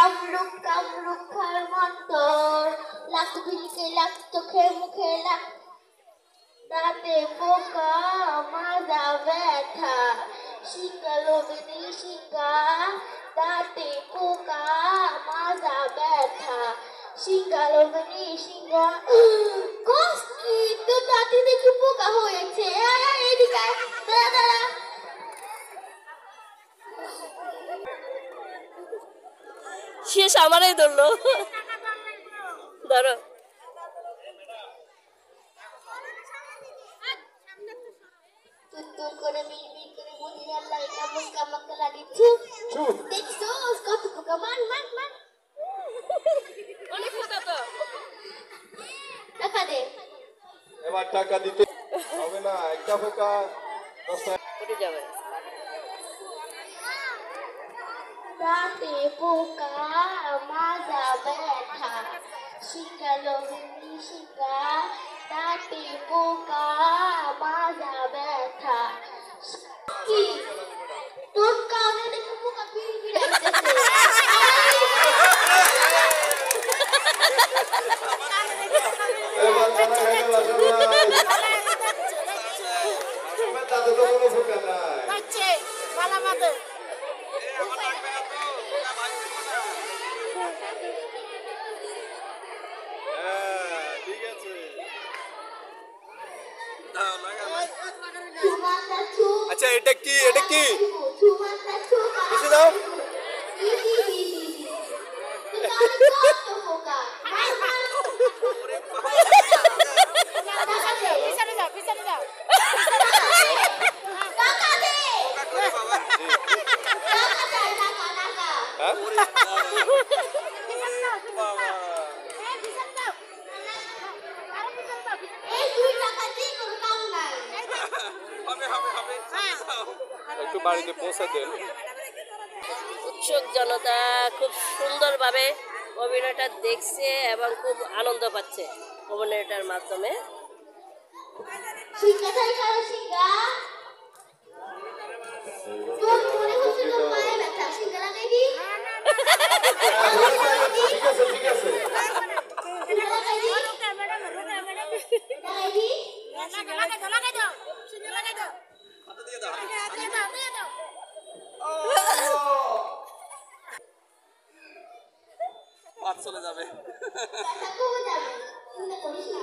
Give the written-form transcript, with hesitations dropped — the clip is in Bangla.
কামরুক কামরুক খার মন্তর লাগতো খিলকে লাগতো খেয়ে মুখে লাগ দাঁতে পোকা মাজা ব্যথা শিঙ্গা লোবিনী শিঙ্গা দাঁতে পোকা মাজা ব্যথা শিঙ্গা লোবিনী শিঙ্গা কস কি তো দাঁতে দেখি পোকা হয়েছে এদিকে দাঁড়া দাঁড়া শেষ আমারই ধরলো ধরো তুত্তুর করে মিলমিল করে মনির আল্লাহ কামুক কামাক লাগি চুপ দেখছো কত পোকা মান মান মান অনেক পোকা তো টাকা দে এবার টাকা দিতে হবে না একটা পোকা 10 টাকা উঠে যাবে দাঁতে পোকা মাজা ব্যথা শিঙ্গা লোবিনী শিঙ্গা দাঁতে পোকা মাজা ব্যথা কি তোর কানে দেখে পোকা বিড়বিড়াইতেছে এবার টাকা হয়ে গেল সবাই তাতে তো কোনো পোকা নাই বাচ্চে মালা মাদে ঠিক আছে সুমাতা চু আচ্ছা এটা কি সুমাতা চু কিছু দাও কত পোকা পিছনে যাও পিছনে যাও টাকা দে হ্যাঁ এই তুই টাকা দিয়ে কোনো কাম নাই একটু বাড়িতে পৌঁছে দেন উৎসুক জনতা খুব সুন্দরভাবে অভিনয়টা দেখছে এবং খুব আনন্দ পাচ্ছে অভিনয়টার মাধ্যমে সিঙ্গা তাই খাও সিঙ্গা তোর মনে হচ্ছে তোর পায়ে ব্যথা সিঙ্গা লাগাই দি ঠিক আছে সিঙ্গা লাগাই দি লাগাই দি পাঁচ চলে যাবে ব্যথা কমে যাবে চিন্তা করিস না